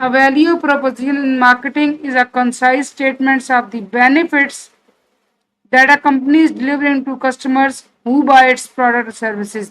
A value proposition in marketing is a concise statement of the benefits that a company is delivering to customers who buy its product or services.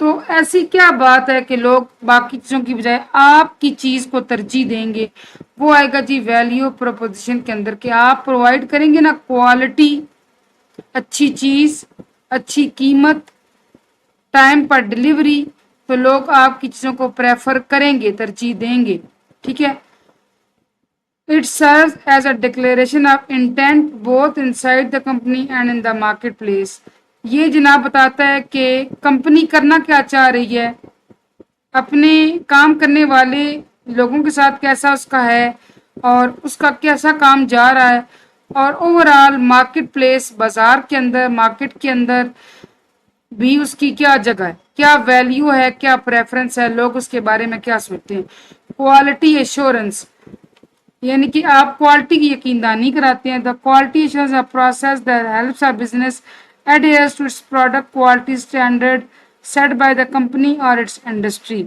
تو ایسی کیا بات ہے کہ لوگ باقی چیزوں کی بجائے آپ کی چیز کو ترجیح دیں گے؟ وہ آئے گا جی ویلیو پروپوزیشن کے اندر کہ آپ پرووائڈ کریں گے نا کوالٹی، اچھی چیز، اچھی قیمت، ٹائم پر ڈلیوری، تو لوگ آپ کی چیزوں کو پریفر کریں گے، ترجیح دیں گے. ٹھیک ہے. It serves as a declaration of intent both inside the company and in the marketplace. یہ جناب بتاتا ہے کہ کمپنی کرنا کیا چاہ رہی ہے، اپنے کام کرنے والے لوگوں کے ساتھ کیسا اس کا ہے اور اس کا کیسا کام جا رہا ہے، اور اوور آل مارکیٹ پلیس، بازار کے اندر، مارکیٹ کے اندر بھی اس کی کیا جگہ ہے، کیا ویلیو ہے، کیا پریفرنس ہے، لوگ اس کے بارے میں کیا سوچتے ہیں. کوالٹی ایشورنس یعنی کہ آپ کوالٹی کی یقین دہانی کراتے ہیں. دا quality assurance a process that helps a business adheres to its product quality standard set by the company or its industry.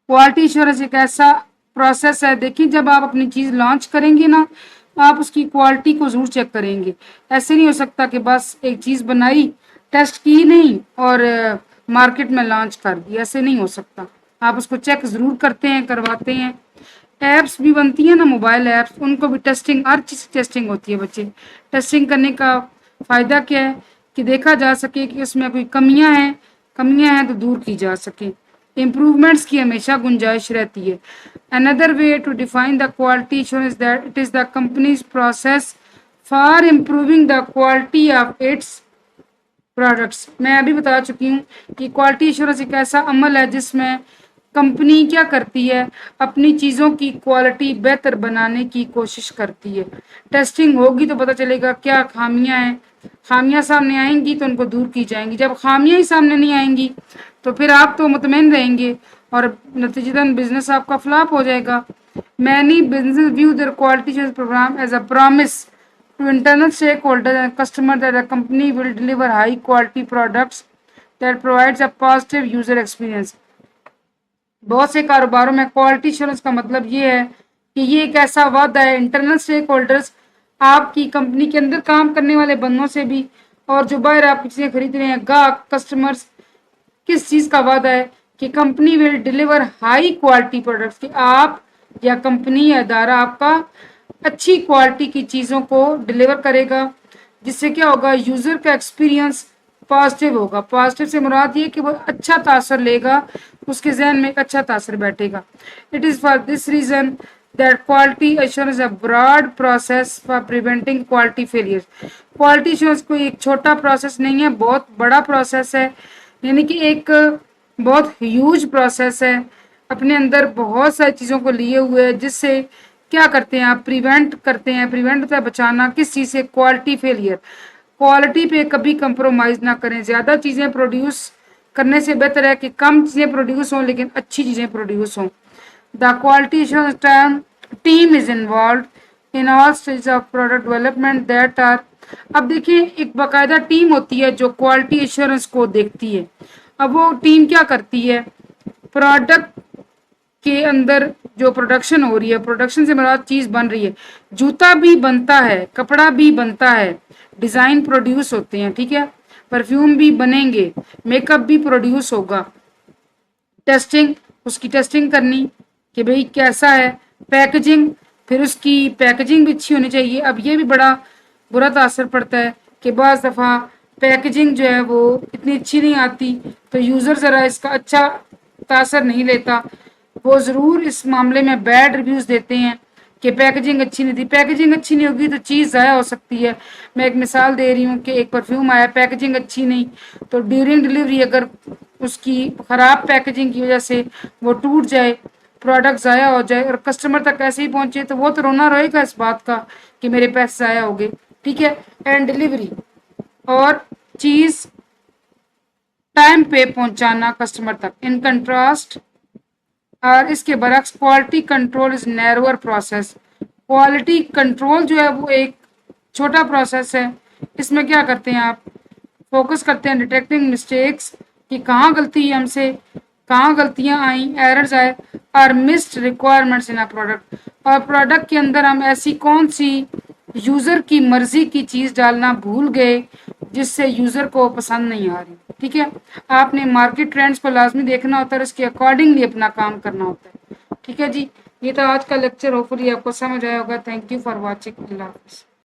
Quality assurance ایک ایسا پروسیس ہے، دیکھیں جب آپ اپنی چیز لانچ کریں گے نا، آپ اس کی کوالٹی کو ضرور چیک کریں گے. ایسے نہیں ہو سکتا کہ بس ایک چیز بنائی، ٹیسٹ کی نہیں اور مارکیٹ میں لانچ کر دی، ایسے نہیں ہو سکتا. آپ اس کو چیک ضرور کرتے ہیں، کرواتے ہیں. ایپس بھی بنتی ہیں نا، موبائل ایپس، ان کو بھی ٹیسٹنگ، ہر چیز ٹیسٹنگ ہوتی ہے. بچے ٹیسٹنگ کرنے کا فائدہ کیا ہے کہ دیکھا جا سکے کہ اس میں کوئی کمیاں ہیں تو دور کی جا سکے. امپروومنٹس کی ہمیشہ گنجائش رہتی ہے. Another way to define the quality assurance is that it is the company's process for improving the quality of its products. میں ابھی بتا چکی ہوں کہ کوالٹی ایشورنس ایک ایسا عمل ہے جس میں کمپنی کیا کرتی ہے، اپنی چیزوں کی کوالٹی بہتر بنانے کی کوشش کرتی ہے. ٹیسٹنگ ہوگی تو پتہ چلے گا کیا خامیاں ہیں، خامیاں سامنے آئیں گی تو ان کو دور کی جائیں گی. جب خامیاں ہی سامنے نہیں آئیں گی تو پھر آپ تو مطمئن رہیں گے اور نتیجتاً بزنس آپ کا فلاپ ہو جائے گا. Many businesses view their quality assurance program as a promise to internal stakeholders and customers that the company will deliver high quality products that provides a positive user experience. بہت سے کاروباروں میں quality assurance کا مطلب یہ ہے کہ یہ ایک ایسا وعدہ ہے انٹرنل اسٹیک ہولڈرز، آپ کی کمپنی کے اندر کام کرنے والے بندوں سے بھی، اور جو باہر آپ کی چیزیں خرید رہے ہیں، گاہک، کسٹمرز، کس چیز کا وعدہ ہے کہ company will deliver high quality products, کہ آپ یا کمپنی یا ادارہ آپ کا اچھی کوالٹی کی چیزوں کو ڈیلیور کرے گا، جس سے کیا ہوگا، یوزر کا ایکسپیرینس پازیٹیو ہوگا. پازیٹیو سے مراد یہ کہ وہ اچھا تاثر لے گا، اس کے ذہن میں ایک اچھا تاثر بیٹھے گا. It is for this reason that quality assurance a broad process for preventing quality failure. Quality assurance کوئی ایک چھوٹا پروسیس نہیں ہے، بہت بڑا پروسیس ہے، یعنی کہ ایک بہت ہیوج پروسیس ہے، اپنے اندر بہت ساری چیزوں کو لیے ہوئے، جس سے کیا کرتے ہیں آپ، پریونٹ کرتے ہیں. پریونٹ ہوتا ہے بچانا، کس چیز سے؟ Quality failure. کوالٹی پہ کبھی کمپرومائز نہ کریں. زیادہ چیزیں پروڈیوس کرنے سے بہتر ہے کہ کم چیزیں پروڈیوس ہوں لیکن اچھی چیزیں پروڈیوس ہوں. The quality assurance team is involved in all stages of product development that are. اب دیکھیں ایک باقاعدہ ٹیم ہوتی ہے جو کوالٹی ایشورنس کو دیکھتی ہے. اب وہ ٹیم کیا کرتی ہے، پروڈکٹ کے اندر جو پروڈکشن ہو رہی ہے، پروڈکشن سے مراد چیز بن رہی ہے، جوتا بھی بنتا ہے، کپڑا بھی بنتا ہے، ڈیزائن پروڈیوس ہوتے ہیں، ٹھیک ہے، پرفیوم بھی بنیں گے، میک اپ بھی پروڈیوس ہوگا. ٹیسٹنگ، اس کی ٹیسٹنگ کرنی کہ بھئی کیسا ہے. پیکجنگ، پھر اس کی پیکجنگ بھی اچھی ہونی چاہیے. اب یہ بھی بڑا برا تاثر پڑتا ہے کہ بعض دفعہ پیکجنگ جو ہے وہ اتنی اچھی نہیں آتی تو یوزر ذرا اس کا اچھا تاثر نہیں لیتا، وہ ضرور اس معاملے میں بیڈ ریویوز دیتے ہیں کہ پیکجنگ اچھی نہیں تھی. پیکجنگ اچھی نہیں ہوگی تو چیز ضائع ہو سکتی ہے. میں ایک مثال دے رہی ہوں کہ ایک پرفیوم آیا، پیکجنگ اچھی نہیں، تو ڈیورنگ ڈلیوری اگر اس کی خراب پیکجنگ کی وجہ سے وہ ٹوٹ جائے، پروڈکٹ ضائع ہو جائے اور کسٹمر تک ایسے ہی پہنچے تو وہ تو رونا روئے گا اس بات کا کہ میرے پیسے ضائع ہو گئے. ٹھیک ہے. اینڈ ڈلیوری، اور چیز ٹائم پہ پہنچانا کسٹمر تک. ان کنٹراسٹ، اور اس کے برعکس، quality control is narrower process. Quality control جو ہے وہ ایک چھوٹا پروسیس ہے. اس میں کیا کرتے ہیں آپ، فوکس کرتے ہیں ڈیٹیکٹنگ مسٹیکس کہ کہاں غلطی ہم سے، کہاں غلطیاں آئیں، ایررز آئے، اور مسڈ ریکوائرمنٹس ان پروڈکٹ. اور پروڈکٹ کے اندر ہم ایسی کون سی یوزر کی مرضی کی چیز ڈالنا بھول گئے جس سے یوزر کو پسند نہیں آ رہی. ٹھیک ہے. آپ نے مارکیٹ ٹرینڈس کو لازمی دیکھنا ہوتا ہے اور اس کے اکارڈنگلی اپنا کام کرنا ہوتا ہے. ٹھیک ہے جی, یہ تو آج کا لیکچر, ہوپ فلی آپ کو سمجھ آیا ہوگا. Thank you for watching. اللہ حافظ.